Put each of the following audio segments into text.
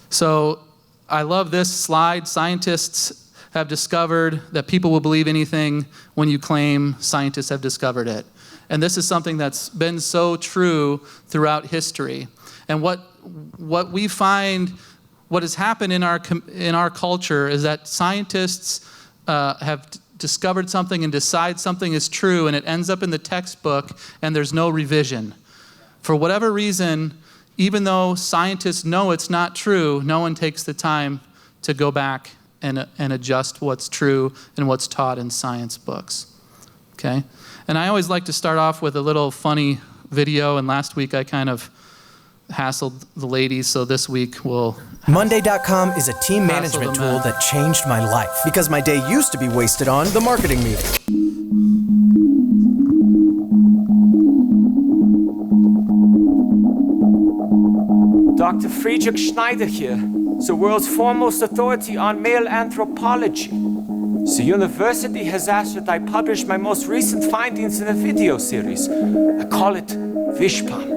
So I love this slide. Scientists have discovered that people will believe anything when you claim scientists have discovered it. And this is something that's been so true throughout history. And what we find, what has happened in our culture is that scientists have discovered something and decide something is true, and it ends up in the textbook, and there's no revision. For whatever reason, even though scientists know it's not true, no one takes the time to go back and adjust what's true and what's taught in science books. Okay? And I always like to start off with a little funny video, and last week I kind of hassled the ladies, so this week we'll... Monday.com is a team management tool that changed my life because my day used to be wasted on the marketing meeting. Dr. Friedrich Schneider here, the world's foremost authority on male anthropology. The university has asked that I publish my most recent findings in a video series. I call it Wischpam.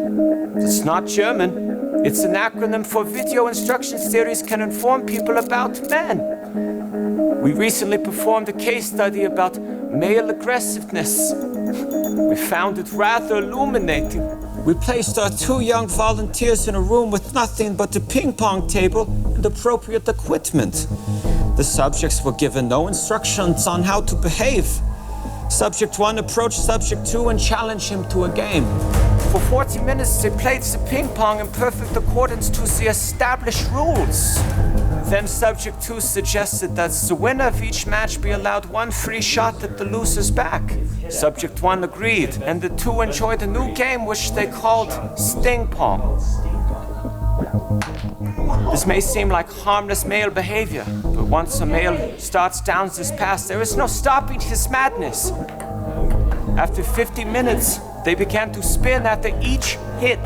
It's not German. It's an acronym for Video Instruction Series Can Inform People About Men. We recently performed a case study about male aggressiveness. We found it rather illuminating. We placed our 2 young volunteers in a room with nothing but a ping pong table and appropriate equipment. The subjects were given no instructions on how to behave. Subject 1 approached Subject 2 and challenged him to a game. For 40 minutes, they played the ping pong in perfect accordance to the established rules. Then Subject 2 suggested that the winner of each match be allowed 1 free shot at the loser's back. Subject 1 agreed, and the 2 enjoyed a new game which they called Sting Pong. This may seem like harmless male behavior, but once a male starts down this path, there is no stopping his madness. After 50 minutes, they began to spin after each hit.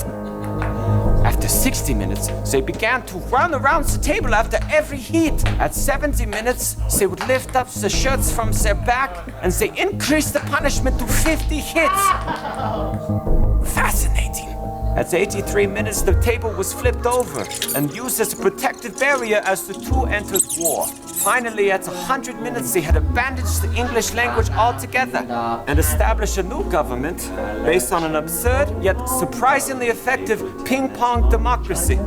After 60 minutes, they began to run around the table after every hit. At 70 minutes, they would lift up the shirts from their back and they increased the punishment to 50 hits. Fascinating. At 83 minutes, the table was flipped over and used as a protective barrier as the 2 entered war. Finally, at 100 minutes, they had abandoned the English language altogether and established a new government based on an absurd yet surprisingly effective ping-pong democracy.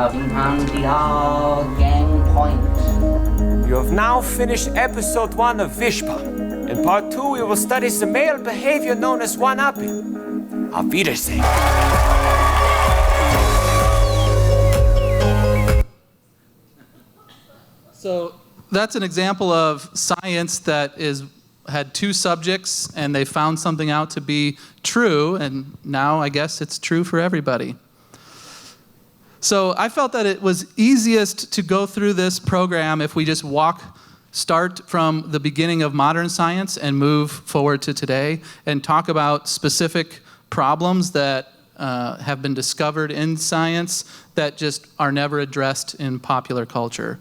Ping-pong game point. You have now finished episode 1 of Wischpam. In part 2, we will study the male behavior known as one-upping. Auf Wiedersehen. So that's an example of science that had 2 subjects and they found something out to be true, and now I guess it's true for everybody. So I felt that it was easiest to go through this program if we just start from the beginning of modern science and move forward to today and talk about specific problems that have been discovered in science that just are never addressed in popular culture.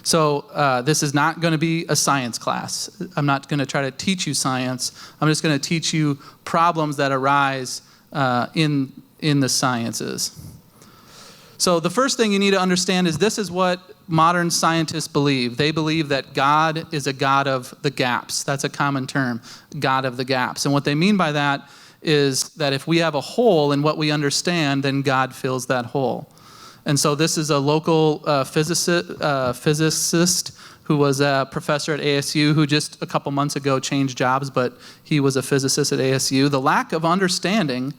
So this is not going to be a science class. I'm not going to try to teach you science. I'm just going to teach you problems that arise in the sciences. So the first thing you need to understand is this is what modern scientists believe. They believe that God is a God of the gaps. That's a common term, God of the gaps. And what they mean by that is that if we have a hole in what we understand, then God fills that hole. And so this is a local physicist who was a professor at ASU who just a couple months ago changed jobs, but he was a physicist at ASU. The lack of understanding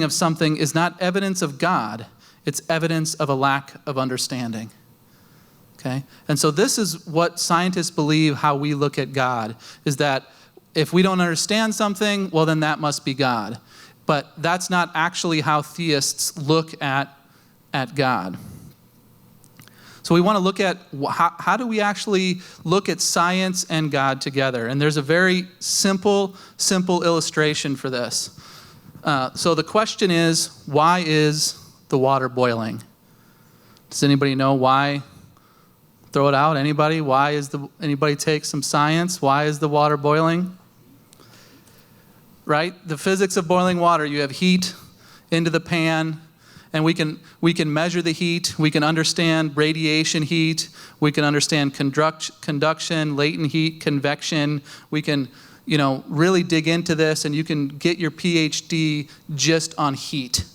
of something is not evidence of God. It's evidence of a lack of understanding. Okay? And so this is what scientists believe how we look at God, is that if we don't understand something, well, then that must be God. But that's not actually how theists look at God. So we want to look at how do we actually look at science and God together. And there's a very simple illustration for this. So the question is, why is the water boiling? Does anybody know why? Throw it out. Anybody? Anybody take some science? Why is the water boiling? Right? The physics of boiling water. You have heat into the pan. And we can measure the heat. We can understand radiation heat. We can understand conduction, latent heat, convection. We can, really dig into this, and you can get your PhD just on heat.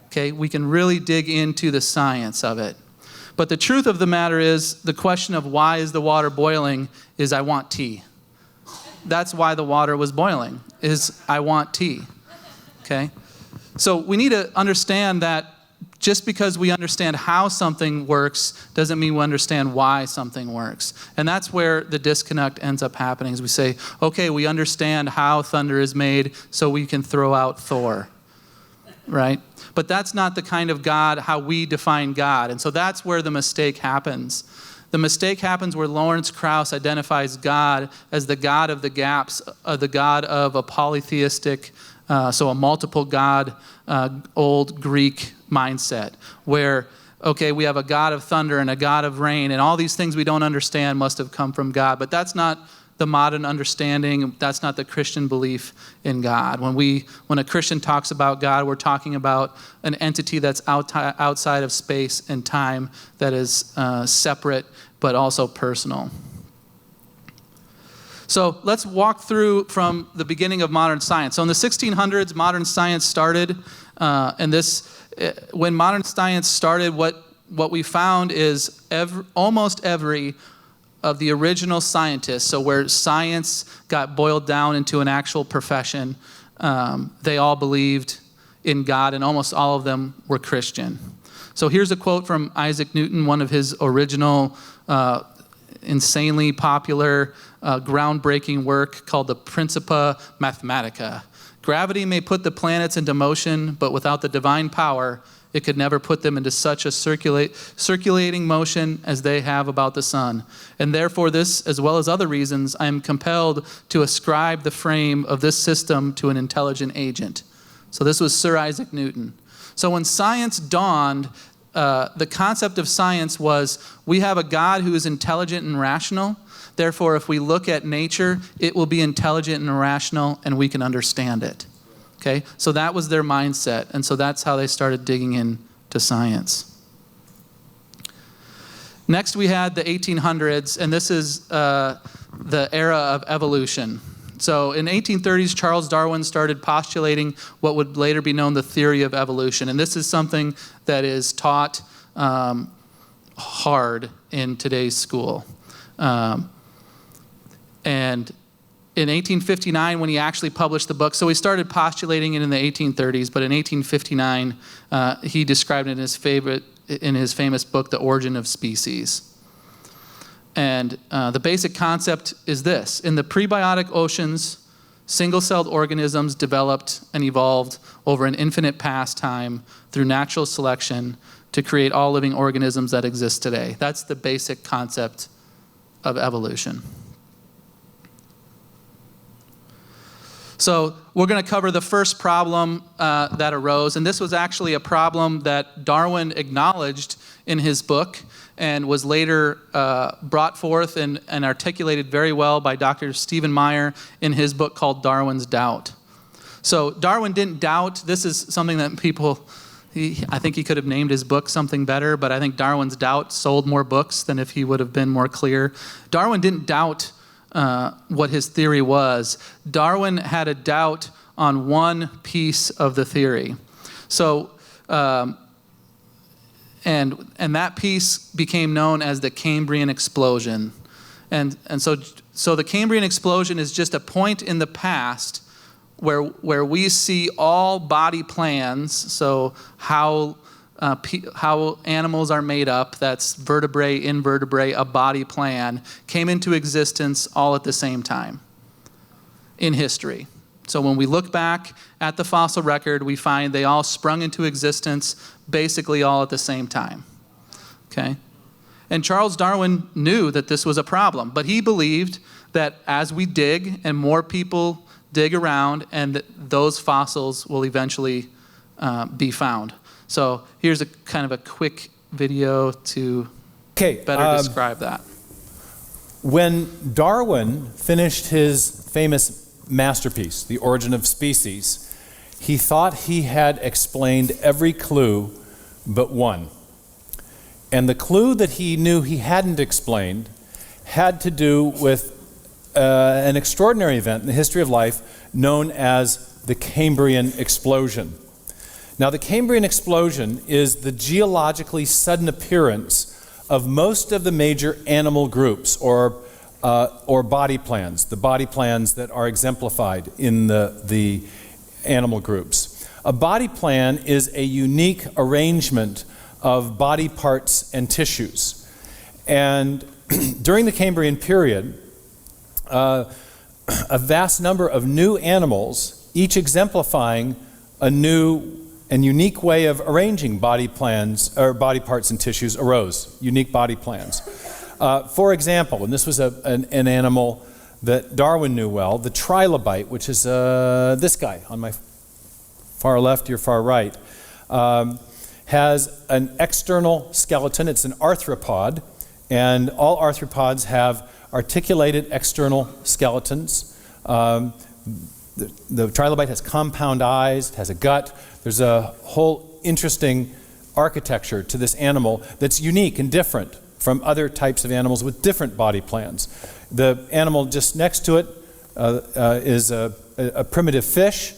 Okay? We can really dig into the science of it. But the truth of the matter is, the question of why is the water boiling is I want tea. That's why the water was boiling, is I want tea. Okay? So we need to understand that just because we understand how something works doesn't mean we understand why something works. And that's where the disconnect ends up happening, is we say, okay, we understand how thunder is made, so we can throw out Thor, right? But that's not the kind of God, how we define God. And so that's where the mistake happens. The mistake happens where Lawrence Krauss identifies God as the God of the gaps, the God of a polytheistic, so a multiple God, old Greek mindset, where, okay, we have a God of thunder and a God of rain, and all these things we don't understand must have come from God. But that's not the modern understanding. That's not the Christian belief in God. When a Christian talks about God, we're talking about an entity that's outside of space and time, that is separate but also personal. So let's walk through from the beginning of modern science. So in the 1600s, modern science started, when modern science started, what we found is almost every of the original scientists, so where science got boiled down into an actual profession, they all believed in God, and almost all of them were Christian. So here's a quote from Isaac Newton, one of his original insanely popular, groundbreaking work called the Principia Mathematica. Gravity may put the planets into motion, but without the divine power, it could never put them into such a circulating motion as they have about the sun. And therefore this, as well as other reasons, I am compelled to ascribe the frame of this system to an intelligent agent. So this was Sir Isaac Newton. So when science dawned, the concept of science was, we have a God who is intelligent and rational. Therefore, if we look at nature, it will be intelligent and rational, and we can understand it. Okay, so that was their mindset, and so that's how they started digging into science. Next, we had the 1800s, and this is the era of evolution. So in 1830s, Charles Darwin started postulating what would later be known the theory of evolution, and this is something that is taught hard in today's school. And in 1859, when he actually published the book, so he started postulating it in the 1830s, but in 1859, he described it in his famous book, The Origin of Species. And the basic concept is this: in the prebiotic oceans, single-celled organisms developed and evolved over an infinite past time through natural selection to create all living organisms that exist today. That's the basic concept of evolution. So we're going to cover the first problem that arose, and this was actually a problem that Darwin acknowledged in his book and was later brought forth and articulated very well by Dr. Stephen Meyer in his book called Darwin's Doubt. So Darwin didn't doubt. This is something that I think he could have named his book something better, but I think Darwin's Doubt sold more books than if he would have been more clear. Darwin didn't doubt what his theory was. Darwin had a doubt on one piece of the theory. So, and that piece became known as the Cambrian explosion. And so the Cambrian explosion is just a point in the past where we see all body plans, so how animals are made up, that's vertebrae, invertebrate, a body plan, came into existence all at the same time in history. So when we look back at the fossil record, we find they all sprung into existence basically all at the same time. Okay? And Charles Darwin knew that this was a problem, but he believed that as we dig and more people dig around, and that those fossils will eventually be found. So here's a kind of a quick video to better describe that. When Darwin finished his famous masterpiece, The Origin of Species, he thought he had explained every clue but one. And the clue that he knew he hadn't explained had to do with an extraordinary event in the history of life known as the Cambrian explosion. Now, the Cambrian explosion is the geologically sudden appearance of most of the major animal groups or body plans, the body plans that are exemplified in the animal groups. A body plan is a unique arrangement of body parts and tissues. And during the Cambrian period, a vast number of new animals, each exemplifying a new and unique way of arranging body plans or body parts and tissues, arose. Unique body plans. For example, and this was an animal that Darwin knew well, the trilobite, which is this guy on my far left, your far right, has an external skeleton. It's an arthropod, and all arthropods have articulated external skeletons. The trilobite has compound eyes, it has a gut. There's a whole interesting architecture to this animal that's unique and different from other types of animals with different body plans. The animal just next to it is a primitive fish,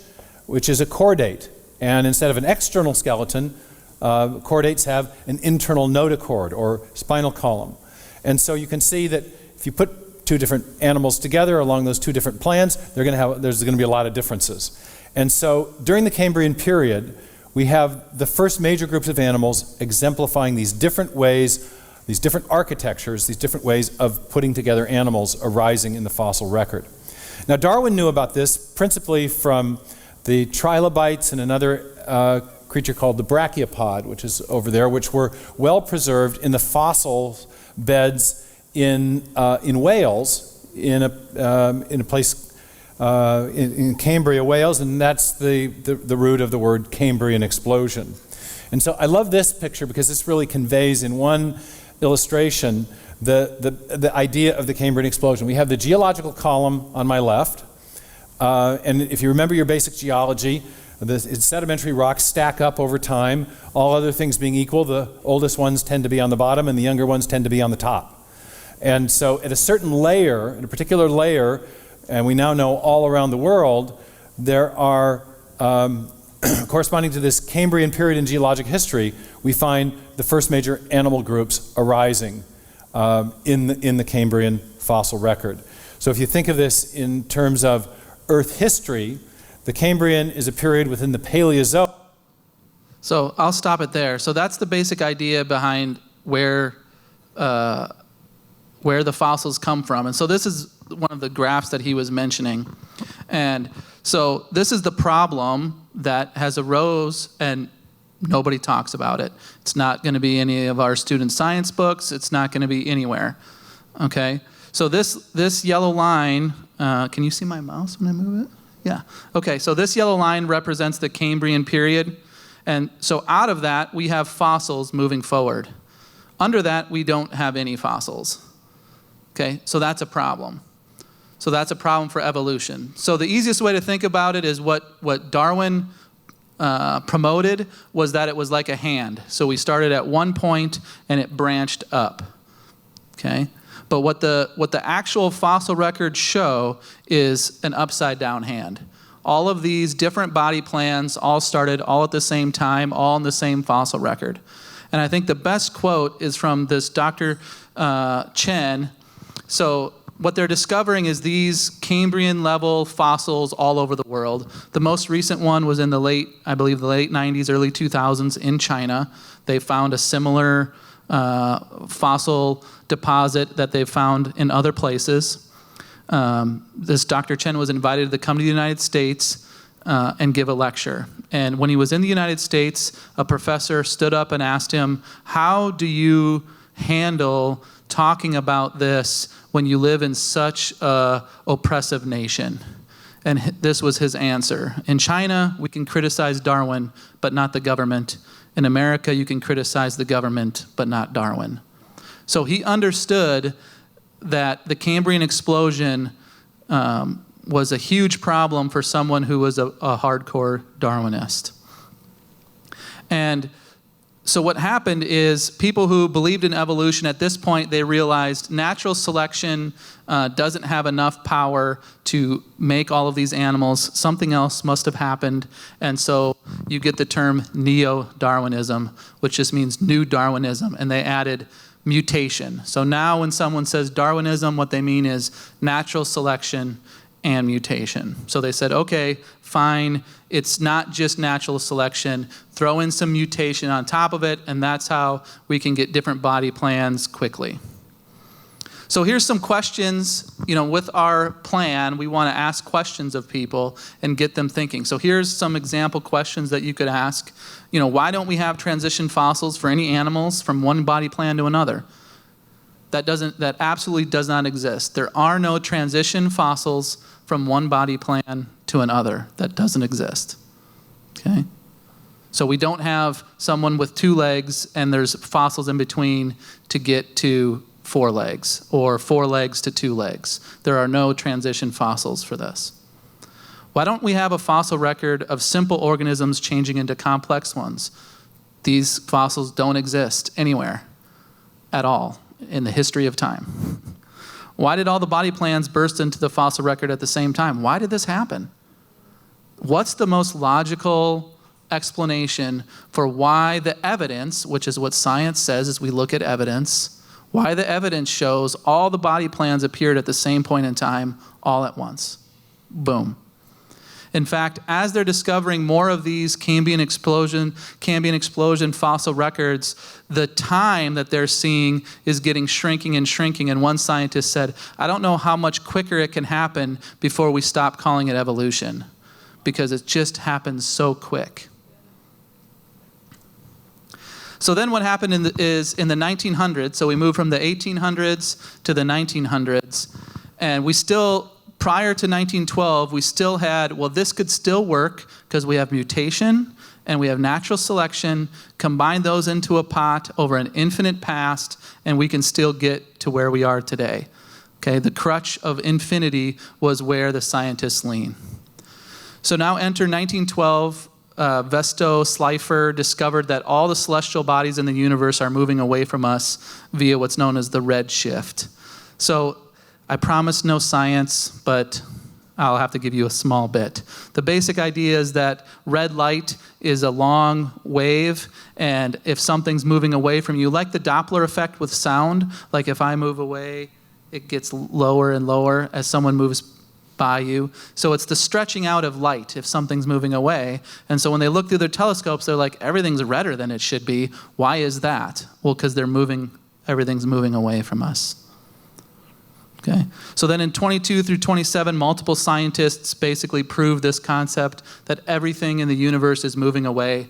which is a chordate. And instead of an external skeleton, chordates have an internal notochord or spinal column. And so you can see that if you put two different animals together along those two different plans, there's going to be a lot of differences. And so during the Cambrian period, we have the first major groups of animals exemplifying these different ways, these different architectures, these different ways of putting together animals arising in the fossil record. Now, Darwin knew about this principally from the trilobites and another creature called the brachiopod, which is over there, which were well preserved in the fossil beds in Wales, in a place in Cambria, Wales, and that's the root of the word Cambrian explosion. And so I love this picture because this really conveys in one illustration the idea of the Cambrian explosion. We have the geological column on my left, and if you remember your basic geology, the sedimentary rocks stack up over time. All other things being equal, the oldest ones tend to be on the bottom and the younger ones tend to be on the top. And so at a certain layer, in a particular layer, and we now know all around the world, there are, corresponding to this Cambrian period in geologic history, we find the first major animal groups arising in the Cambrian fossil record. So if you think of this in terms of Earth history, the Cambrian is a period within the Paleozoic. So I'll stop it there. So that's the basic idea behind where the fossils come from. And so this is one of the graphs that he was mentioning. And so this is the problem that has arose and nobody talks about it. It's not going to be any of our student science books. It's not going to be anywhere. Okay? So this yellow line, can you see my mouse when I move it? Yeah. Okay, so this yellow line represents the Cambrian period. And so out of that, we have fossils moving forward. Under that, we don't have any fossils. Okay, so that's a problem. So that's a problem for evolution. So the easiest way to think about it is what Darwin promoted was that it was like a hand. So we started at one point and it branched up. Okay, but what the actual fossil records show is an upside down hand. All of these different body plans all started all at the same time, all in the same fossil record. And I think the best quote is from this Dr. Chen. So what they're discovering is these Cambrian level fossils all over the world. The most recent one was in the late 90s, early 2000s in China. They found a similar fossil deposit that they've found in other places. This Dr. Chen was invited to come to the United States and give a lecture. And when he was in the United States, a professor stood up and asked him, how do you handle talking about this when you live in such an oppressive nation? And this was his answer. In China, we can criticize Darwin, but not the government. In America, you can criticize the government, but not Darwin. So he understood that the Cambrian explosion was a huge problem for someone who was a hardcore Darwinist. And So what happened is people who believed in evolution at this point, they realized natural selection doesn't have enough power to make all of these animals. Something else must have happened. And so you get the term neo-Darwinism, which just means new Darwinism. And they added mutation. So now when someone says Darwinism, what they mean is natural selection and mutation. So they said, okay, fine, it's not just natural selection, throw in some mutation on top of it, and that's how we can get different body plans quickly. So here's some questions. With our plan, we want to ask questions of people and get them thinking. So here's some example questions that you could ask. Why don't we have transition fossils for any animals from one body plan to another? That absolutely does not exist. There are no transition fossils from one body plan to another. That doesn't exist. Okay? So we don't have someone with 2 legs and there's fossils in between to get to 4 legs, or 4 legs to 2 legs. There are no transition fossils for this. Why don't we have a fossil record of simple organisms changing into complex ones? These fossils don't exist anywhere at all in the history of time. Why did all the body plans burst into the fossil record at the same time? Why did this happen? What's the most logical explanation for why the evidence, which is what science says as we look at evidence, why the evidence shows all the body plans appeared at the same point in time, all at once? Boom. In fact, as they're discovering more of these Cambrian explosion fossil records, the time that they're seeing is getting shrinking and shrinking. And one scientist said, I don't know how much quicker it can happen before we stop calling it evolution, because it just happens so quick. So then what happened is in the 1900s, so we moved from the 1800s to the 1900s, and we still, prior to 1912, we still had, well, this could still work because we have mutation and we have natural selection. Combine those into a pot over an infinite past, and we can still get to where we are today. Okay, the crutch of infinity was where the scientists lean. So now enter 1912. Vesto Slipher discovered that all the celestial bodies in the universe are moving away from us via what's known as the red shift. So I promise no science, but I'll have to give you a small bit. The basic idea is that red light is a long wave, and if something's moving away from you, like the Doppler effect with sound, like if I move away, it gets lower and lower as someone moves by you. So it's the stretching out of light if something's moving away. And so when they look through their telescopes, they're like, everything's redder than it should be. Why is that? Well, because everything's moving away from us. Okay. So then in 22 through 27, multiple scientists basically prove this concept that everything in the universe is moving away.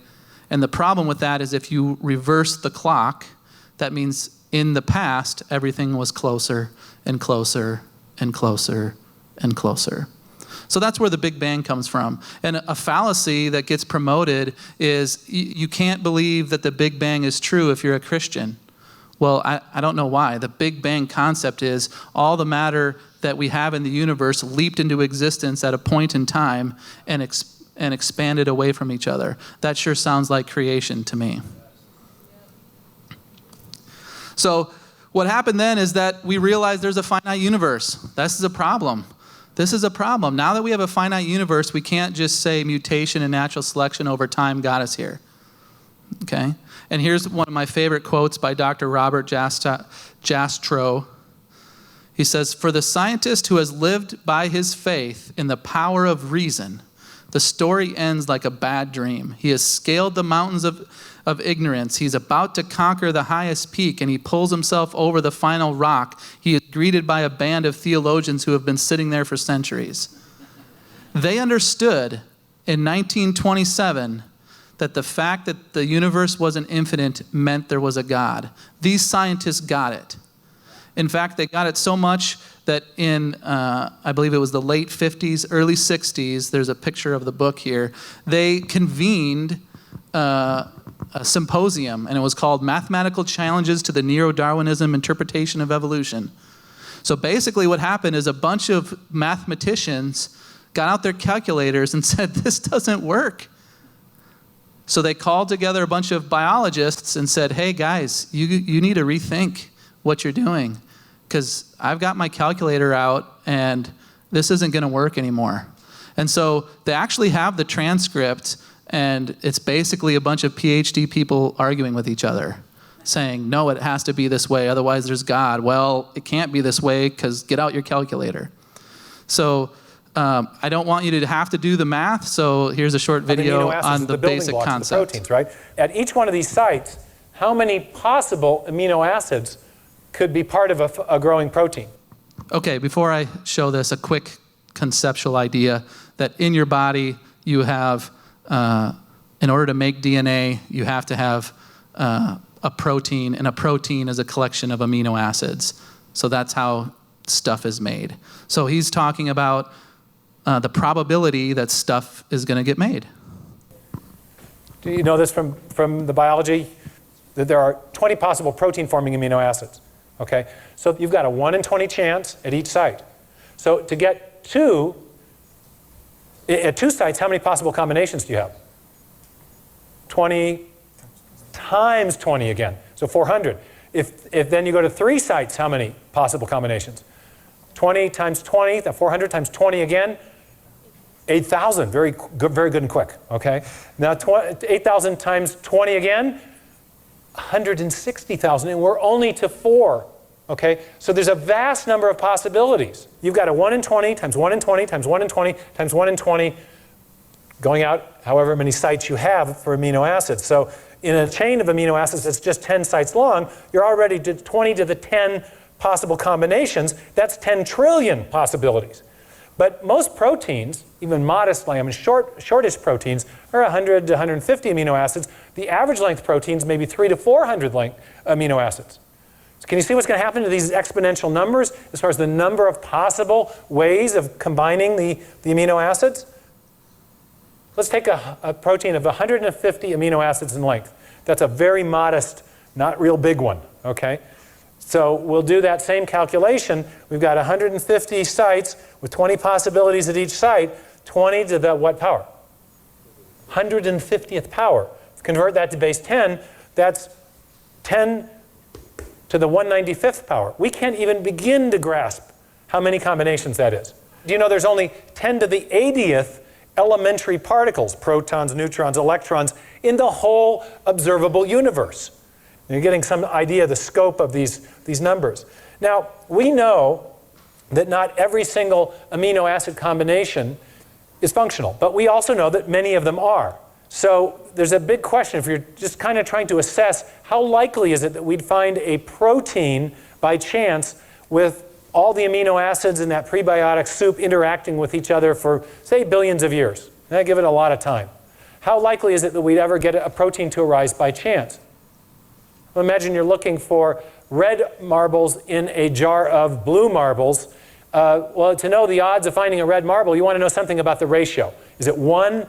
And the problem with that is if you reverse the clock, that means in the past, everything was closer and closer and closer and closer. So that's where the Big Bang comes from. And a fallacy that gets promoted is you can't believe that the Big Bang is true if you're a Christian. Well, I don't know why. The Big Bang concept is all the matter that we have in the universe leaped into existence at a point in time and expanded away from each other. That sure sounds like creation to me. So what happened then is that we realized there's a finite universe. This is a problem. This is a problem. Now that we have a finite universe, we can't just say mutation and natural selection over time got us here. Okay? And here's one of my favorite quotes by Dr. Robert Jastrow. He says, "For the scientist who has lived by his faith in the power of reason, the story ends like a bad dream. He has scaled the mountains of ignorance. He's about to conquer the highest peak, and he pulls himself over the final rock. He is greeted by a band of theologians who have been sitting there for centuries." They understood in 1927 that the fact that the universe wasn't infinite meant there was a God. These scientists got it. In fact, they got it so much that in, I believe it was the late 50s, early 60s, there's a picture of the book here, they convened a symposium, and it was called Mathematical Challenges to the Neo-Darwinism Interpretation of Evolution. So basically what happened is a bunch of mathematicians got out their calculators and said, this doesn't work. So they called together a bunch of biologists and said, hey guys, you need to rethink what you're doing, because I've got my calculator out and this isn't going to work anymore. And so they actually have the transcript, and it's basically a bunch of PhD people arguing with each other, saying, no, it has to be this way, otherwise there's God. Well, it can't be this way because get out your calculator. So I don't want you to have to do the math, so here's a short video on the basic concept. The proteins, right? At each one of these sites, how many possible amino acids could be part of a growing protein? Okay, before I show this, a quick conceptual idea that in your body you have, in order to make DNA, you have to have a protein, and a protein is a collection of amino acids. So that's how stuff is made. So he's talking about the probability that stuff is going to get made. Do you know this from the biology? That there are 20 possible protein-forming amino acids. Okay, so you've got a 1 in 20 chance at each site. So to get at 2 sites, how many possible combinations do you have? 20 times 20 again, so 400. If then you go to 3 sites, how many possible combinations? 20 times 20, the 400 times 20 again, 8,000, very good and quick, okay? Now 8,000 times 20 again, 160,000, and we're only to 4, okay? So there's a vast number of possibilities. You've got a 1 in 20 times 1 in 20 times 1 in 20 times 1 in 20, going out however many sites you have for amino acids. So in a chain of amino acids that's just 10 sites long, you're already to 20 to the 10 possible combinations. That's 10 trillion possibilities. But most proteins, even modestly, shortest proteins, are 100 to 150 amino acids. The average length proteins may be 300 to 400 amino acids. So can you see what's going to happen to these exponential numbers as far as the number of possible ways of combining the amino acids? Let's take a protein of 150 amino acids in length. That's a very modest, not real big one, okay? So we'll do that same calculation. We've got 150 sites with 20 possibilities at each site, 20 to the what power? 150th power. Convert that to base 10, that's 10 to the 195th power. We can't even begin to grasp how many combinations that is. Do you know there's only 10 to the 80th elementary particles, protons, neutrons, electrons, in the whole observable universe? And you're getting some idea of the scope of these numbers. Now, we know that not every single amino acid combination is functional, but we also know that many of them are. So there's a big question if you're just kind of trying to assess how likely is it that we'd find a protein by chance with all the amino acids in that prebiotic soup interacting with each other for, say, billions of years. And I give it a lot of time. How likely is it that we'd ever get a protein to arise by chance? Well, imagine you're looking for red marbles in a jar of blue marbles. Well, to know the odds of finding a red marble, you want to know something about the ratio. Is it 1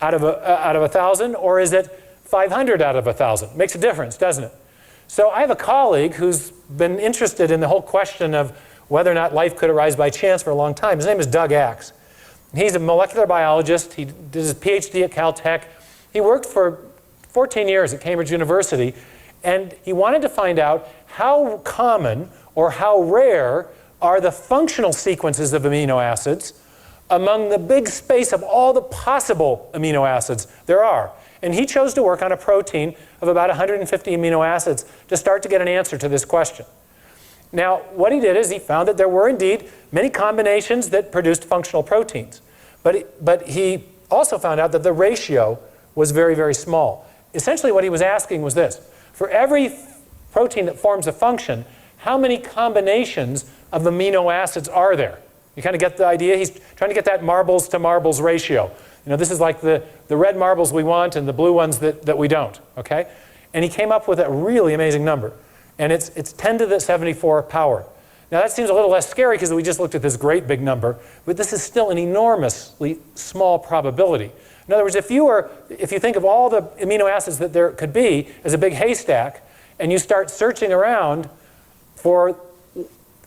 out of 1,000, or is it 500 out of 1,000? Makes a difference, doesn't it? So I have a colleague who's been interested in the whole question of whether or not life could arise by chance for a long time. His name is Doug Axe. He's a molecular biologist. He did his PhD at Caltech. He worked for 14 years at Cambridge University, and he wanted to find out how common or how rare are the functional sequences of amino acids among the big space of all the possible amino acids there are. And he chose to work on a protein of about 150 amino acids to start to get an answer to this question. Now, what he did is he found that there were indeed many combinations that produced functional proteins. But he also found out that the ratio was very, very small. Essentially what he was asking was this: for every protein that forms a function, how many combinations of amino acids are there? You kind of get the idea? He's trying to get that marbles to marbles ratio. You know, this is like the red marbles we want and the blue ones that we don't, okay? And he came up with a really amazing number. And it's 10 to the 74 power. Now that seems a little less scary because we just looked at this great big number, but this is still an enormously small probability. In other words, if you think of all the amino acids that there could be as a big haystack, and you start searching around for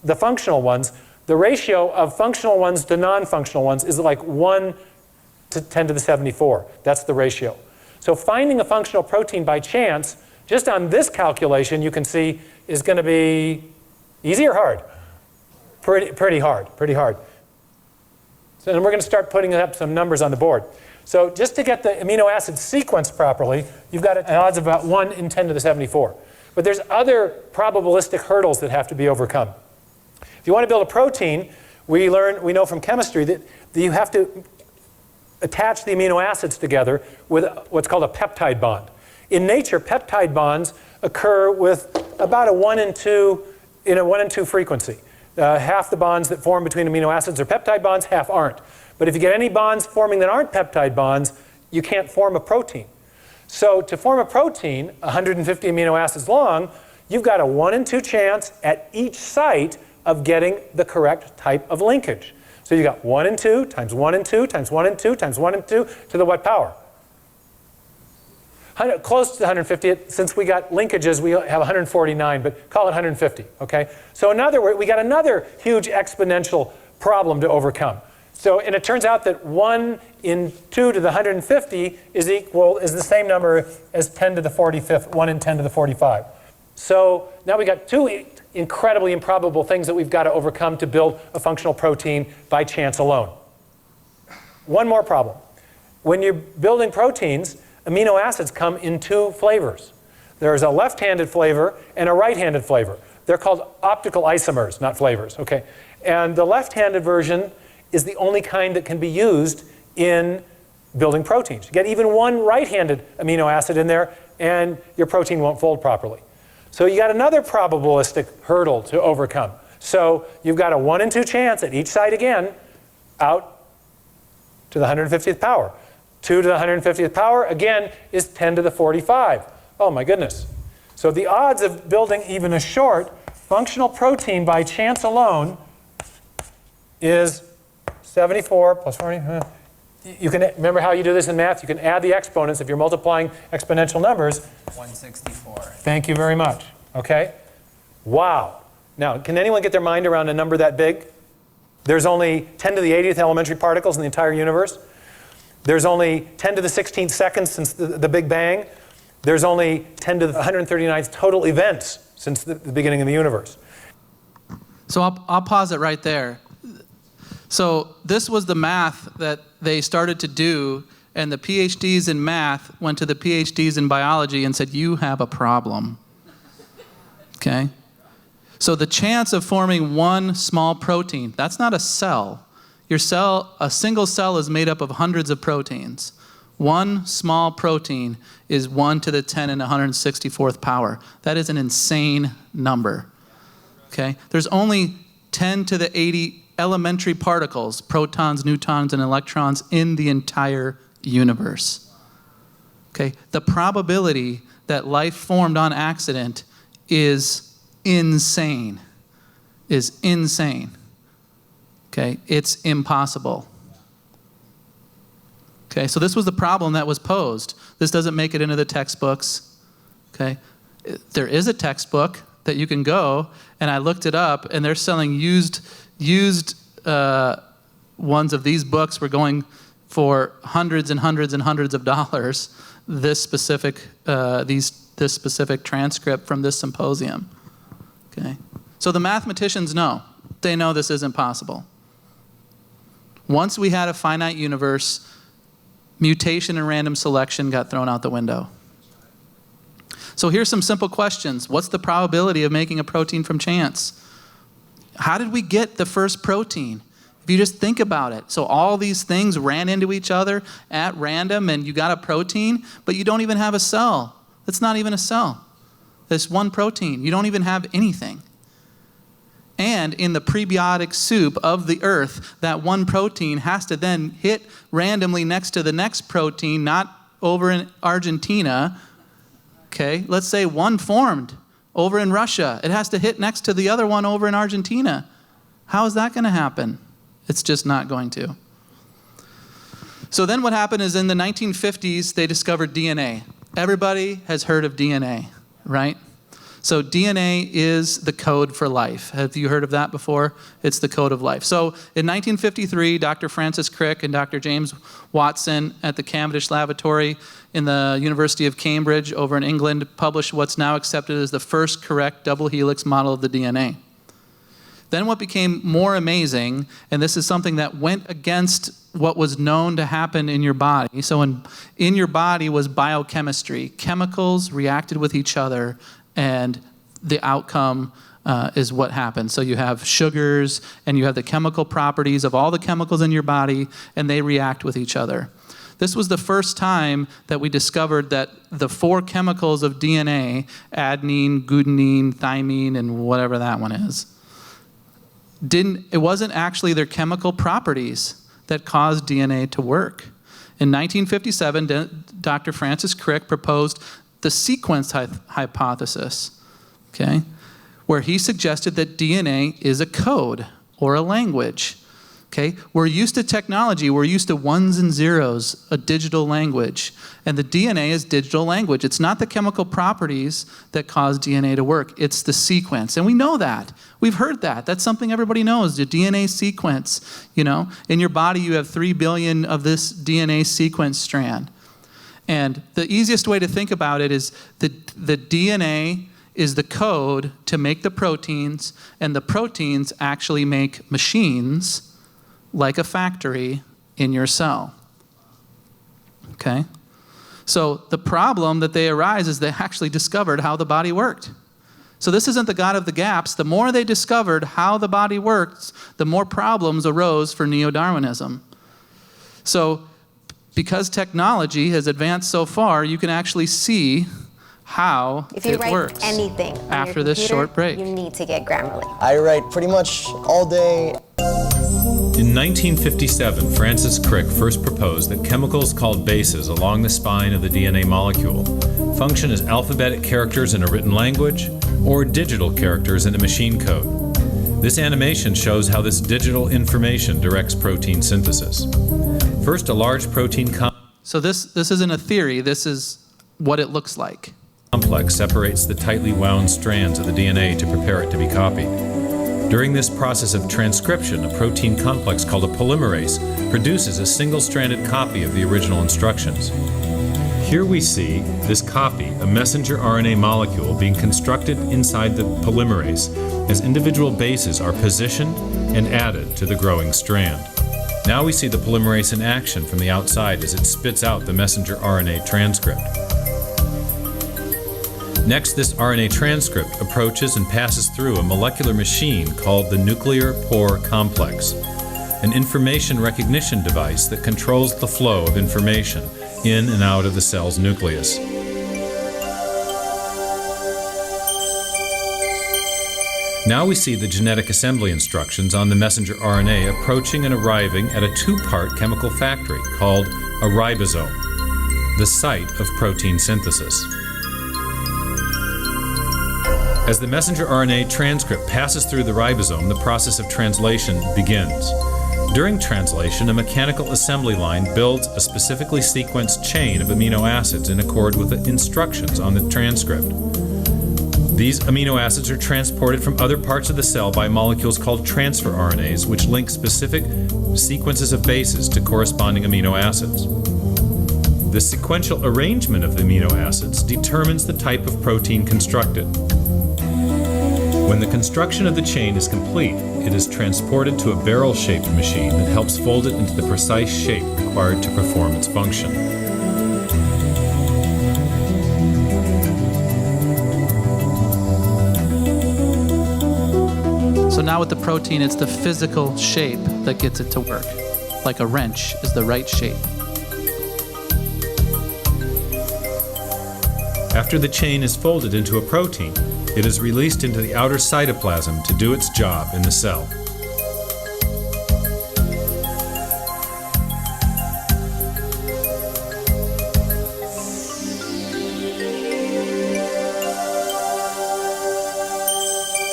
the functional ones, the ratio of functional ones to non-functional ones is like 1 to 10 to the 74. That's the ratio. So finding a functional protein by chance, just on this calculation, you can see is going to be easy or hard? Pretty hard. So then we're going to start putting up some numbers on the board. So just to get the amino acid sequence properly, you've got an odds of about 1 in 10 to the 74. But there's other probabilistic hurdles that have to be overcome. If you want to build a protein, we know from chemistry that you have to attach the amino acids together with what's called a peptide bond. In nature, peptide bonds occur with about a 1 in 2 in a 1 in 2 frequency. Half the bonds that form between amino acids are peptide bonds, half aren't. But if you get any bonds forming that aren't peptide bonds, you can't form a protein. So to form a protein, 150 amino acids long, you've got a 1 in 2 chance at each site of getting the correct type of linkage. So you got 1 in 2 times 1 in 2 times 1 in 2 times 1 in 2 to the what power? Close to 150. Since we got linkages, we have 149, but call it 150, okay? So in other words, we got another huge exponential problem to overcome. So, and it turns out that 1 in 2 to the 150 is the same number as 10 to the 45th, 1 in 10 to the 45. So now we got 2 incredibly improbable things that we've got to overcome to build a functional protein by chance alone. One more problem. When you're building proteins, amino acids come in 2 flavors. There's a left-handed flavor and a right-handed flavor. They're called optical isomers, not flavors, okay? And the left-handed version is the only kind that can be used in building proteins. You get even one right-handed amino acid in there and your protein won't fold properly. So you got another probabilistic hurdle to overcome. So you've got a 1 in 2 chance at each site again, out to the 150th power. 2 to the 150th power, again, is 10 to the 45. Oh my goodness. So the odds of building even a short functional protein by chance alone is 74 plus 40. You can remember how you do this in math? You can add the exponents if you're multiplying exponential numbers. 164. Thank you very much. Okay? Wow. Now, can anyone get their mind around a number that big? There's only 10 to the 80th elementary particles in the entire universe. There's only 10 to the 16th seconds since the Big Bang. There's only 10 to the 139th total events since the beginning of the universe. So I'll pause it right there. So this was the math that they started to do, and the PhDs in math went to the PhDs in biology and said, you have a problem. Okay? So the chance of forming one small protein, that's not a cell. Your cell, a single cell is made up of hundreds of proteins. One small protein is 1 to the 10 in 164th power. That is an insane number. Okay? There's only 10 to the 80 elementary particles, protons, neutrons, and electrons in the entire universe. Okay? The probability that life formed on accident is insane. Is insane. Okay? It's impossible. Okay? So this was the problem that was posed. This doesn't make it into the textbooks. Okay? There is a textbook that you can go, and I looked it up, and they're selling used ones of these books were going for hundreds and hundreds and hundreds of dollars. This specific transcript from this symposium. Okay, so the mathematicians know. They know this isn't possible. Once we had a finite universe, mutation and random selection got thrown out the window. So here's some simple questions. What's the probability of making a protein from chance? How did we get the first protein? If you just think about it. So all these things ran into each other at random and you got a protein, but you don't even have a cell. It's not even a cell. It's one protein. You don't even have anything. And in the prebiotic soup of the earth, that one protein has to then hit randomly next to the next protein, not over in Argentina. Okay, let's say one formed over in Russia. It has to hit next to the other one over in Argentina. How is that going to happen? It's just not going to. So then what happened is in the 1950s, they discovered DNA. Everybody has heard of DNA, right? So DNA is the code for life. Have you heard of that before? It's the code of life. So in 1953, Dr. Francis Crick and Dr. James Watson at the Cavendish Laboratory in the University of Cambridge over in England published what's now accepted as the first correct double helix model of the DNA. Then what became more amazing, and this is something that went against what was known to happen in your body. So in your body was biochemistry. Chemicals reacted with each other, and the outcome is what happened. So you have sugars, and you have the chemical properties of all the chemicals in your body, and they react with each other. This was the first time that we discovered that the 4 chemicals of DNA, adenine, guanine, thymine, and whatever that one is, it wasn't actually their chemical properties that caused DNA to work. In 1957, Dr. Francis Crick proposed the sequence hypothesis, okay, where he suggested that DNA is a code or a language. Okay, we're used to technology, we're used to ones and zeros, a digital language. And the DNA is digital language. It's not the chemical properties that cause DNA to work, it's the sequence. And we know that. We've heard that. That's something everybody knows, the DNA sequence. You know, in your body you have 3 billion of this DNA sequence strand. And the easiest way to think about it is the DNA is the code to make the proteins, and the proteins actually make machines like a factory in your cell. Okay? So the problem that they arise is they actually discovered how the body worked. So this isn't the God of the gaps. The more they discovered how the body works, the more problems arose for neo-Darwinism. So because technology has advanced so far, you can actually see how if you it write works anything after this short break. You need to get Grammarly. I write pretty much all day. In 1957, Francis Crick first proposed that chemicals called bases along the spine of the DNA molecule function as alphabetic characters in a written language or digital characters in a machine code. This animation shows how this digital information directs protein synthesis. First, a large protein So this isn't a theory, this is what it looks like. Complex separates the tightly wound strands of the DNA to prepare it to be copied. During this process of transcription, a protein complex called a polymerase produces a single-stranded copy of the original instructions. Here we see this copy, a messenger RNA molecule, being constructed inside the polymerase as individual bases are positioned and added to the growing strand. Now we see the polymerase in action from the outside as it spits out the messenger RNA transcript. Next, this RNA transcript approaches and passes through a molecular machine called the nuclear pore complex, an information recognition device that controls the flow of information in and out of the cell's nucleus. Now we see the genetic assembly instructions on the messenger RNA approaching and arriving at a 2-part chemical factory called a ribosome, the site of protein synthesis. As the messenger RNA transcript passes through the ribosome, the process of translation begins. During translation, a mechanical assembly line builds a specifically sequenced chain of amino acids in accord with the instructions on the transcript. These amino acids are transported from other parts of the cell by molecules called transfer RNAs, which link specific sequences of bases to corresponding amino acids. The sequential arrangement of the amino acids determines the type of protein constructed. When the construction of the chain is complete, it is transported to a barrel-shaped machine that helps fold it into the precise shape required to perform its function. So now with the protein, it's the physical shape that gets it to work. Like a wrench is the right shape. After the chain is folded into a protein, it is released into the outer cytoplasm to do its job in the cell.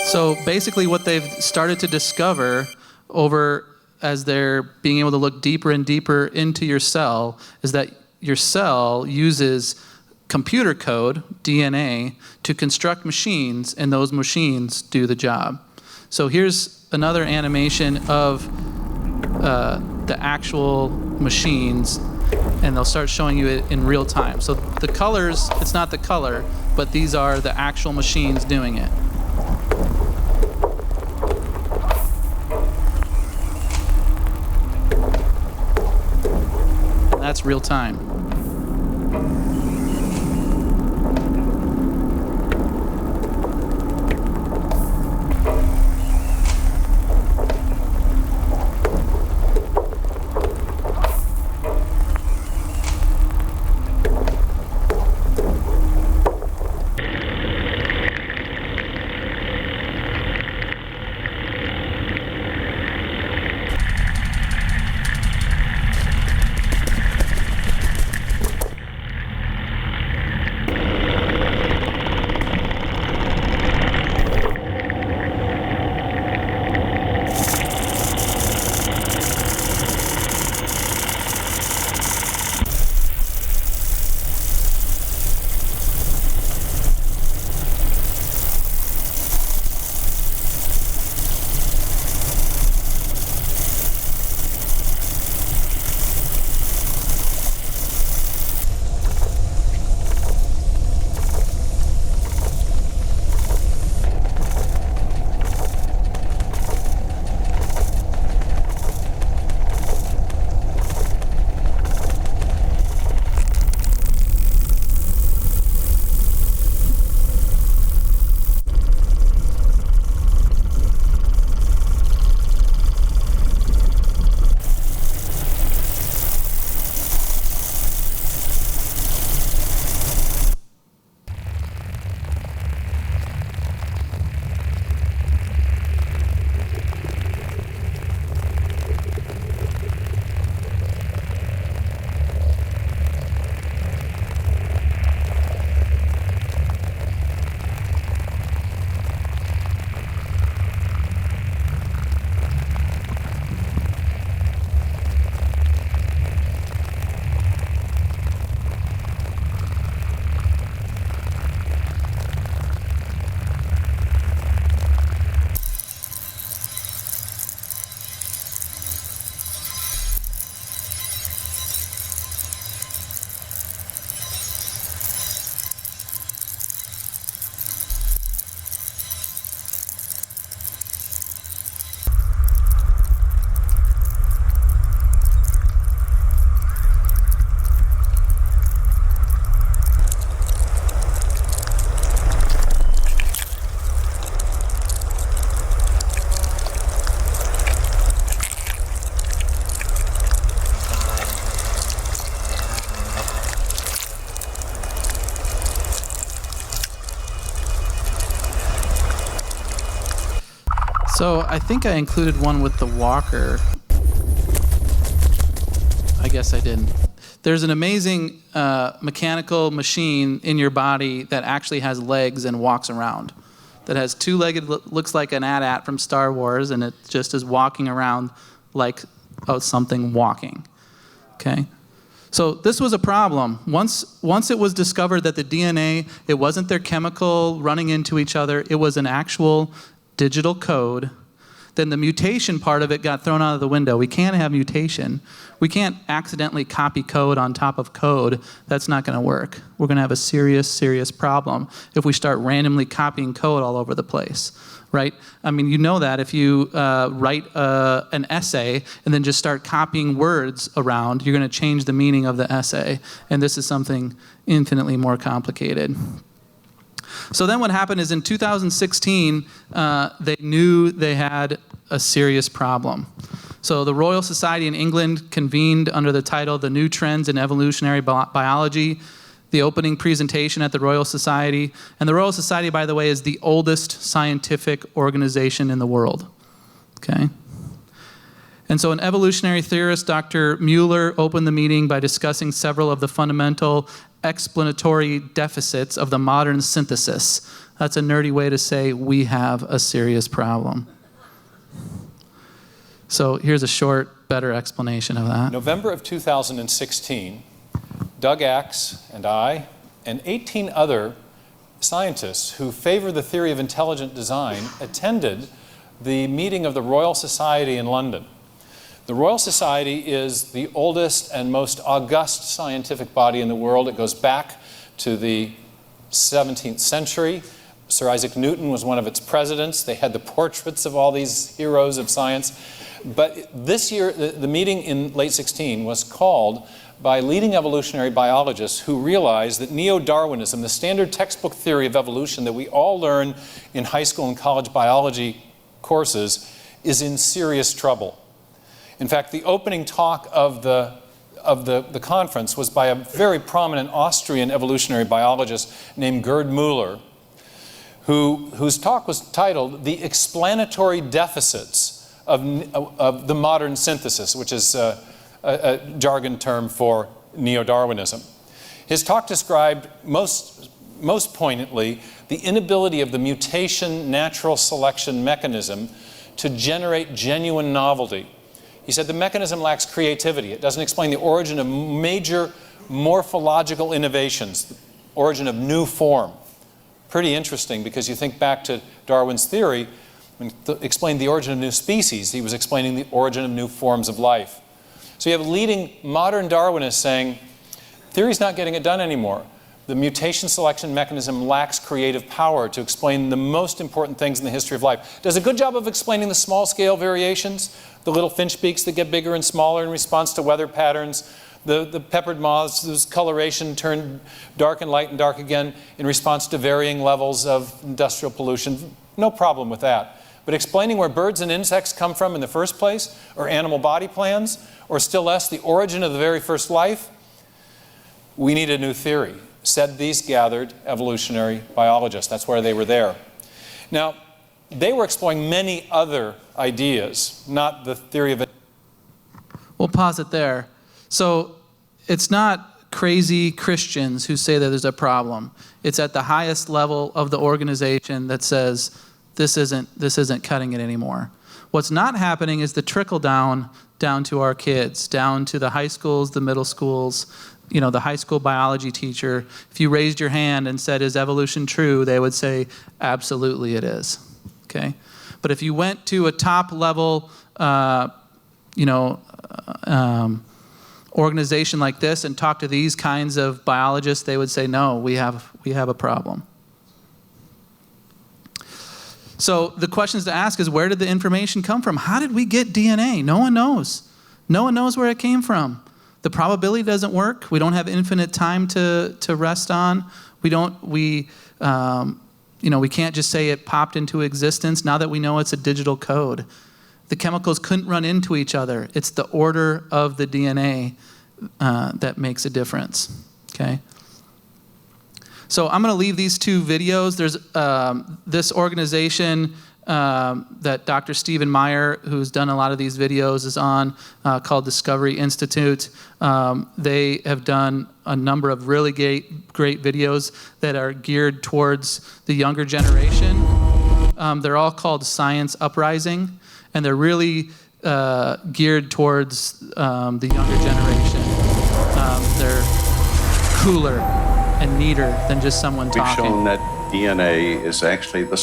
So basically what they've started to discover over as they're being able to look deeper and deeper into your cell is that your cell uses computer code, DNA, to construct machines, and those machines do the job. So here's another animation of the actual machines, and they'll start showing you it in real time. So the colors, it's not the color, but these are the actual machines doing it. And that's real time. So I think I included one with the walker. I guess I didn't. There's an amazing mechanical machine in your body that actually has legs and walks around. That has two-legged, looks like an AT-AT from Star Wars, and it just is walking around like something walking. Okay? So this was a problem. Once it was discovered that the DNA, it wasn't their chemical running into each other, it was an actual digital code, then the mutation part of it got thrown out of the window. We can't have mutation. We can't accidentally copy code on top of code. That's not going to work. We're going to have a serious, serious problem if we start randomly copying code all over the place, right? I mean, you know that if you write an essay and then just start copying words around, you're going to change the meaning of the essay. And this is something infinitely more complicated. So then what happened is in 2016, they knew they had a serious problem. So the Royal Society in England convened under the title, The New Trends in Evolutionary Biology, the opening presentation at the Royal Society. And the Royal Society, by the way, is the oldest scientific organization in the world, okay? And so an evolutionary theorist, Dr. Mueller, opened the meeting by discussing several of the fundamental explanatory deficits of the modern synthesis. That's a nerdy way to say we have a serious problem. So here's a short, better explanation of that. November of 2016, Doug Axe and I and 18 other scientists who favor the theory of intelligent design attended the meeting of the Royal Society in London. The Royal Society is the oldest and most august scientific body in the world. It goes back to the 17th century. Sir Isaac Newton was one of its presidents. They had the portraits of all these heroes of science. But this year, the meeting in late 16 was called by leading evolutionary biologists who realized that neo-Darwinism, the standard textbook theory of evolution that we all learn in high school and college biology courses, is in serious trouble. In fact, the opening talk of the conference was by a very prominent Austrian evolutionary biologist named Gerd Müller, whose talk was titled "The Explanatory Deficits of the Modern Synthesis," which is a jargon term for neo-Darwinism. His talk described most poignantly the inability of the mutation natural selection mechanism to generate genuine novelty. He said the mechanism lacks creativity. It doesn't explain the origin of major morphological innovations, the origin of new form. Pretty interesting, because you think back to Darwin's theory, when he explained the origin of new species, he was explaining the origin of new forms of life. So you have leading modern Darwinists saying, theory's not getting it done anymore. The mutation selection mechanism lacks creative power to explain the most important things in the history of life. Does a good job of explaining the small-scale variations, the little finch beaks that get bigger and smaller in response to weather patterns, the peppered moths whose coloration turned dark and light and dark again in response to varying levels of industrial pollution. No problem with that. But explaining where birds and insects come from in the first place, or animal body plans, or still less, the origin of the very first life, we need a new theory, said these gathered evolutionary biologists. That's why they were there. Now, they were exploring many other ideas, not the theory of it. We'll pause it there. So it's not crazy Christians who say that there's a problem. It's at the highest level of the organization that says this isn't cutting it anymore. What's not happening is the trickle down to our kids, down to the high schools, the middle schools, the high school biology teacher. If you raised your hand and said, "Is evolution true?" they would say, "Absolutely it is." Okay? But if you went to a top level, organization like this and talked to these kinds of biologists, they would say, "No, we have a problem." So the questions to ask is, where did the information come from? How did we get DNA? No one knows. No one knows where it came from. The probability doesn't work. We don't have infinite time to rest on. We can't just say it popped into existence now that we know it's a digital code. The chemicals couldn't run into each other. It's the order of the DNA that makes a difference. Okay. So I'm going to leave these two videos. There's this organization that Dr. Stephen Meyer, who's done a lot of these videos, is on, called Discovery Institute. They have done a number of really great videos that are geared towards the younger generation. They're all called Science Uprising, and they're really geared towards the younger generation. They're cooler and neater than just someone talking. We've shown that DNA is actually the...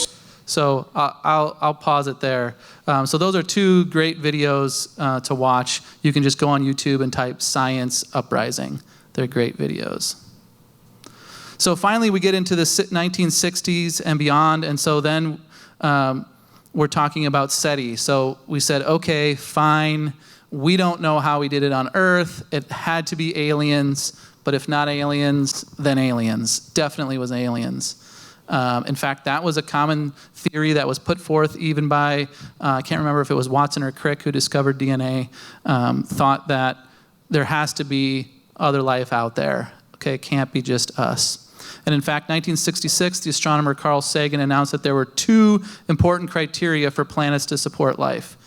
So I'll pause it there. So those are two great videos to watch. You can just go on YouTube and type Science Uprising. They're great videos. So finally we get into the 1960s and beyond, and so then we're talking about SETI. So we said, okay, fine, we don't know how we did it on Earth. It had to be aliens, but if not aliens, then aliens. Definitely was aliens. In fact, that was a common theory that was put forth even by, I can't remember if it was Watson or Crick who discovered DNA, thought that there has to be other life out there. Okay, it can't be just us. And in fact, 1966, the astronomer Carl Sagan announced that there were two important criteria for planets to support life: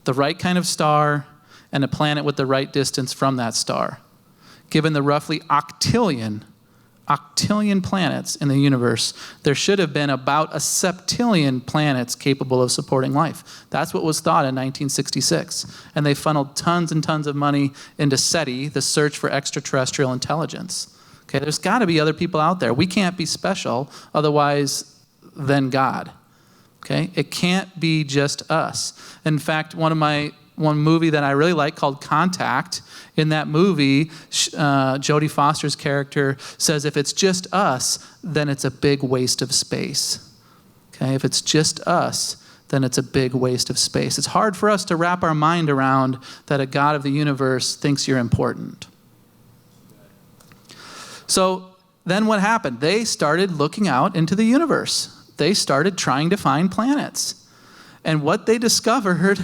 the right kind of star and a planet with the right distance from that star. Given the roughly octillion planets in the universe, there should have been about a septillion planets capable of supporting life. That's what was thought in 1966. And they funneled tons and tons of money into SETI, the search for extraterrestrial intelligence. Okay, there's got to be other people out there. We can't be special otherwise than God. Okay, it can't be just us. In fact, one movie that I really like called Contact, in that movie, Jodie Foster's character says, if it's just us, then it's a big waste of space. Okay, if it's just us, then it's a big waste of space. It's hard for us to wrap our mind around that a God of the universe thinks you're important. So then what happened? They started looking out into the universe. They started trying to find planets. And what they discovered,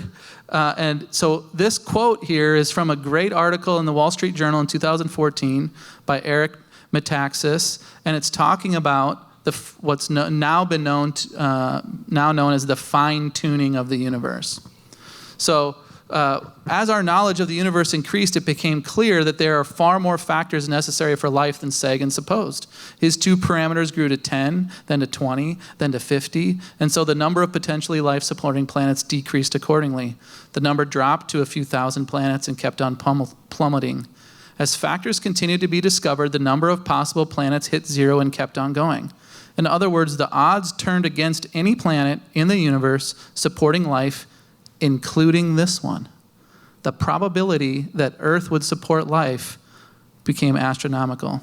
and so this quote here is from a great article in the Wall Street Journal in 2014 by Eric Metaxas, and it's talking about what's now known as the fine-tuning of the universe. So as our knowledge of the universe increased, it became clear that there are far more factors necessary for life than Sagan supposed. His 2 parameters grew to 10, then to 20, then to 50, and so the number of potentially life-supporting planets decreased accordingly. The number dropped to a few thousand planets and kept on plummeting. As factors continued to be discovered, the number of possible planets hit 0 and kept on going. In other words, the odds turned against any planet in the universe supporting life, including this one. The probability that Earth would support life became astronomical.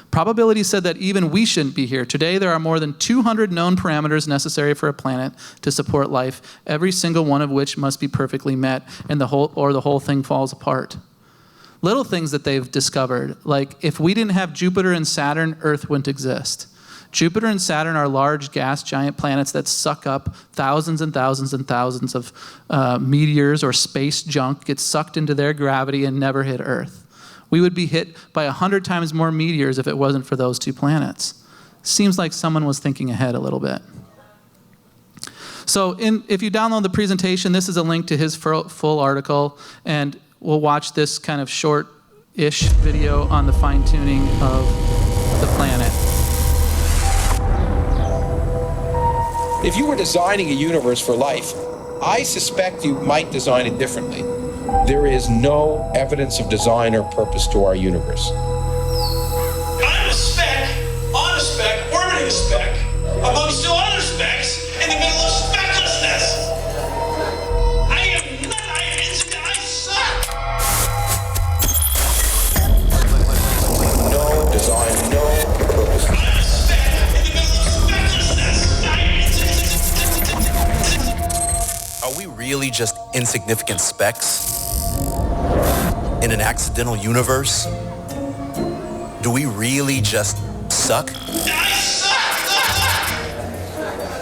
Probability said that even we shouldn't be here. Today, there are more than 200 known parameters necessary for a planet to support life, every single one of which must be perfectly met, and the whole thing falls apart. Little things that they've discovered, like if we didn't have Jupiter and Saturn, Earth wouldn't exist. Jupiter and Saturn are large gas giant planets that suck up thousands and thousands and thousands of meteors or space junk, get sucked into their gravity and never hit Earth. We would be hit by 100 times more meteors if it wasn't for those 2 planets. Seems like someone was thinking ahead a little bit. So if you download the presentation, this is a link to his full article, and we'll watch this kind of short-ish video on the fine-tuning of the planet. If you were designing a universe for life, I suspect you might design it differently. There is no evidence of design or purpose to our universe. I'm a speck, on a speck, orbiting a speck, among still other specks, in the middle of specklessness. I suck! No design, no purpose. I'm a speck in the middle of specklessness. Are we really just insignificant specks in an accidental universe? Do we really just suck?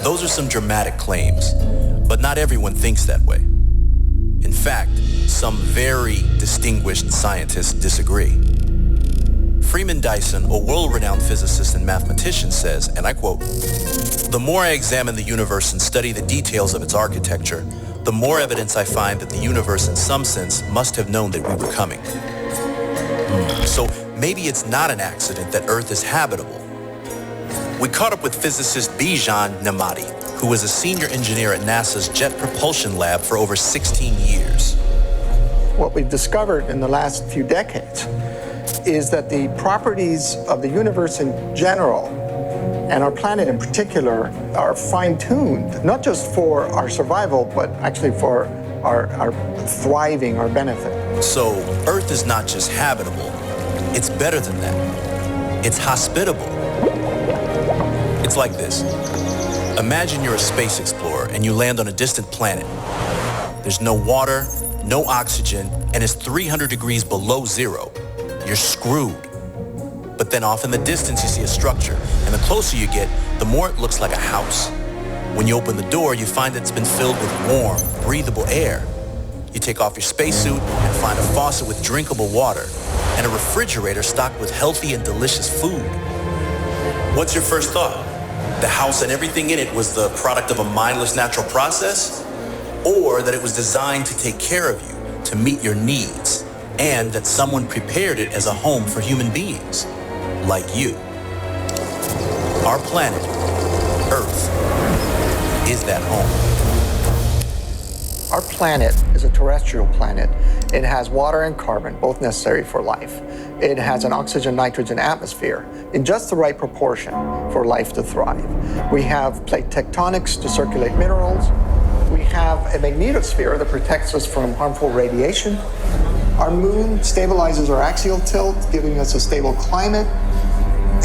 Those are some dramatic claims, but not everyone thinks that way. In fact, some very distinguished scientists disagree. Freeman Dyson, a world-renowned physicist and mathematician, says, and I quote, "The more I examine the universe and study the details of its architecture, the more evidence I find that the universe in some sense must have known that we were coming. So maybe it's not an accident that Earth is habitable." We caught up with physicist Bijan Namadi, who was a senior engineer at NASA's Jet Propulsion Lab for over 16 years. What we've discovered in the last few decades is that the properties of the universe in general and our planet in particular are fine-tuned, not just for our survival, but actually for our thriving, our benefit. So Earth is not just habitable, it's better than that. It's hospitable. It's like this. Imagine you're a space explorer and you land on a distant planet. There's no water, no oxygen, and it's 300 degrees below zero. You're screwed. But then off in the distance you see a structure, and the closer you get, the more it looks like a house. When you open the door, you find it's been filled with warm, breathable air. You take off your spacesuit and find a faucet with drinkable water, and a refrigerator stocked with healthy and delicious food. What's your first thought? The house and everything in it was the product of a mindless natural process? Or that it was designed to take care of you, to meet your needs, and that someone prepared it as a home for human beings, like you? Our planet, Earth, is that home. Our planet is a terrestrial planet. It has water and carbon, both necessary for life. It has an oxygen-nitrogen atmosphere in just the right proportion for life to thrive. We have plate tectonics to circulate minerals. We have a magnetosphere that protects us from harmful radiation. Our moon stabilizes our axial tilt, giving us a stable climate.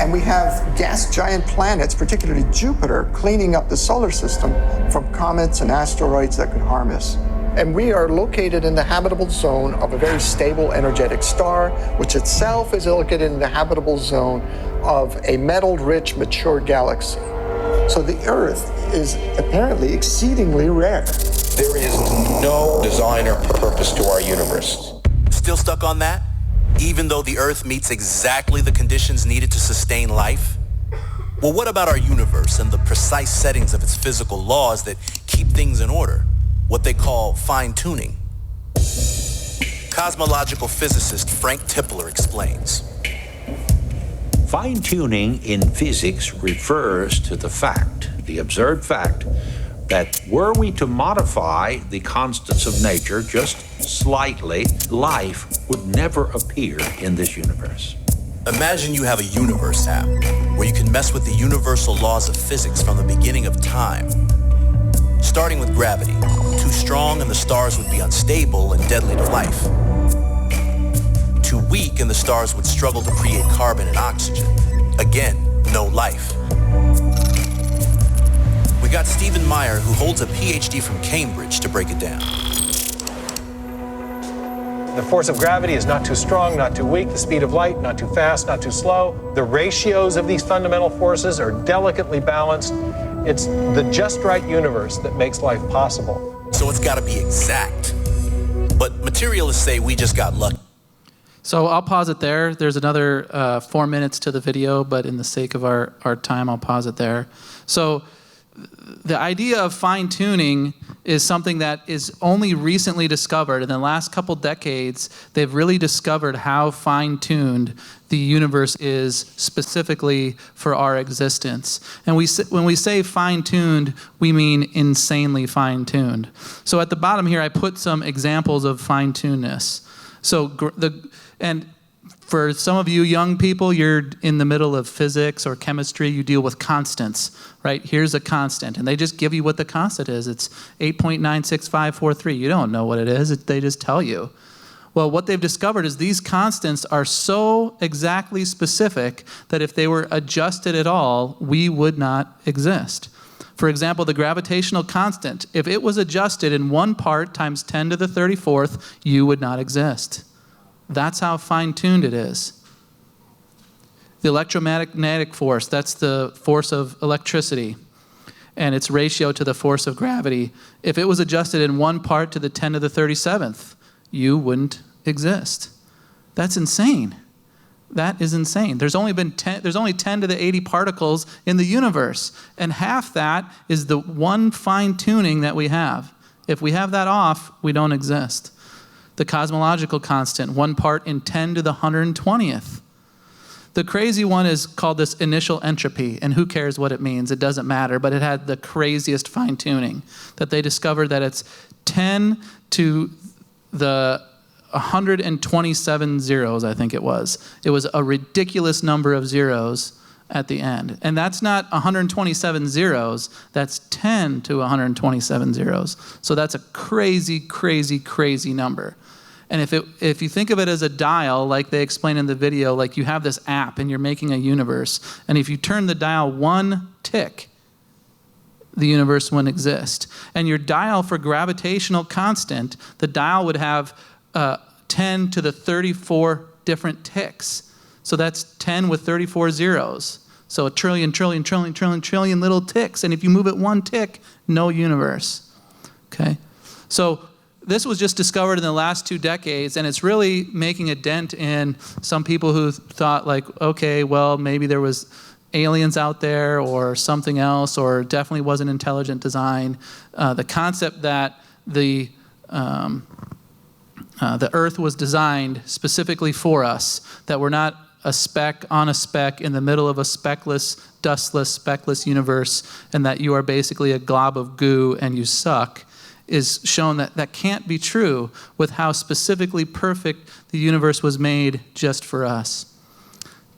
And we have gas giant planets, particularly Jupiter, cleaning up the solar system from comets and asteroids that could harm us. And we are located in the habitable zone of a very stable energetic star, which itself is located in the habitable zone of a metal-rich mature galaxy. So the Earth is apparently exceedingly rare. There is no design or purpose to our universe. Still stuck on that? Even though the Earth meets exactly the conditions needed to sustain life? Well, what about our universe and the precise settings of its physical laws that keep things in order? What they call fine-tuning. Cosmological physicist Frank Tipler explains. Fine-tuning in physics refers to the observed fact, that were we to modify the constants of nature just slightly, life would never appear in this universe. Imagine you have a universe app where you can mess with the universal laws of physics from the beginning of time. Starting with gravity, too strong and the stars would be unstable and deadly to life. Too weak and the stars would struggle to create carbon and oxygen. Again, no life. We got Stephen Meyer, who holds a PhD from Cambridge, to break it down. The force of gravity is not too strong, not too weak. The speed of light, not too fast, not too slow. The ratios of these fundamental forces are delicately balanced. It's the just right universe that makes life possible. So it's got to be exact. But materialists say we just got lucky. So I'll pause it there. There's another 4 minutes to the video, but in the sake of our time, I'll pause it there. So the idea of fine-tuning is something that is only recently discovered. In the last couple decades, they've really discovered how fine-tuned the universe is specifically for our existence. And when we say fine-tuned, we mean insanely fine-tuned. So at the bottom here, I put some examples of fine-tunedness. So and for some of you young people, you're in the middle of physics or chemistry, you deal with constants, right? Here's a constant, and they just give you what the constant is. It's 8.96543. You don't know what it is, they just tell you. Well, what they've discovered is these constants are so exactly specific that if they were adjusted at all, we would not exist. For example, the gravitational constant, if it was adjusted in 1 part times 10 to the 34th, you would not exist. That's how fine-tuned it is. The electromagnetic force, that's the force of electricity, and its ratio to the force of gravity. If it was adjusted in 1 part to the 10 to the 37th, you wouldn't exist. That's insane. That is insane. There's only 10 to the 80 particles in the universe, and half that is the one fine-tuning that we have. If we have that off, we don't exist. The cosmological constant, 1 part in 10 to the 120th. The crazy one is called this initial entropy, and who cares what it means? It doesn't matter, but it had the craziest fine-tuning, that they discovered that it's 10 to the 127 zeros, I think it was. It was a ridiculous number of zeros at the end. And that's not 127 zeros, that's 10 to 127 zeros. So that's a crazy, crazy, crazy number. And if you think of it as a dial, like they explain in the video, like you have this app and you're making a universe, and if you turn the dial 1 tick, the universe wouldn't exist. And your dial for gravitational constant, the dial would have 10 to the 34 different ticks. So that's 10 with 34 zeros. So a trillion little ticks. And if you move it 1 tick, no universe. Okay? So this was just discovered in the last 2 decades, and it's really making a dent in some people who thought like, okay, well, maybe there was aliens out there or something else, or definitely wasn't intelligent design. The concept that the Earth was designed specifically for us, that we're not a speck on a speck in the middle of a speckless, dustless, speckless universe, and that you are basically a glob of goo and you suck, is shown that that can't be true with how specifically perfect the universe was made just for us.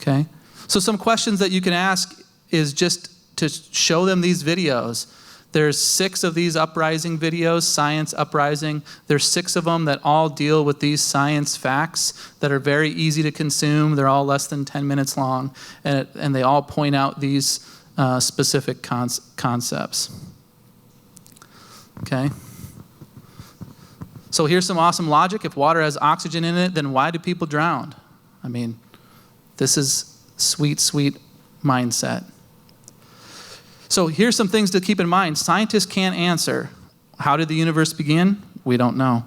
Okay? So some questions that you can ask is just to show them these videos. There's 6 of these uprising videos, Science Uprising. There's 6 of them that all deal with these science facts that are very easy to consume. They're all less than 10 minutes long, and they all point out these specific concepts. Okay? So here's some awesome logic. If water has oxygen in it, then why do people drown? I mean, this is sweet, sweet mindset. So here's some things to keep in mind. Scientists can't answer. How did the universe begin? We don't know.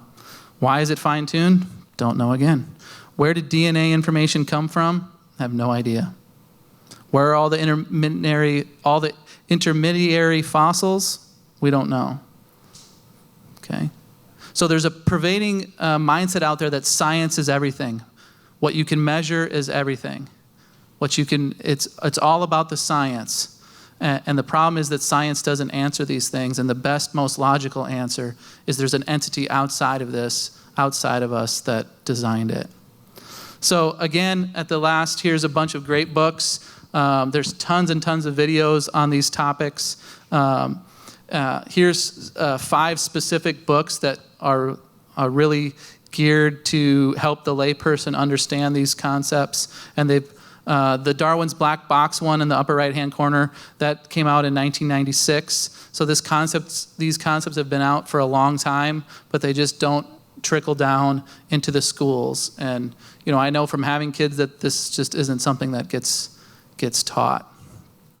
Why is it fine-tuned? Don't know again. Where did DNA information come from? I have no idea. Where are all the intermediary fossils? We don't know. Okay? So there's a pervading mindset out there that science is everything. What you can measure is everything. It's all about the science. And the problem is that science doesn't answer these things, and the best, most logical answer is there's an entity outside of this, outside of us, that designed it. So again, at the last, here's a bunch of great books. There's tons and tons of videos on these topics. Here's 5 specific books that are really geared to help the layperson understand these concepts, and they've the Darwin's Black Box one in the upper right-hand corner, that came out in 1996. So these concepts have been out for a long time, but they just don't trickle down into the schools. And I know from having kids that this just isn't something that gets taught.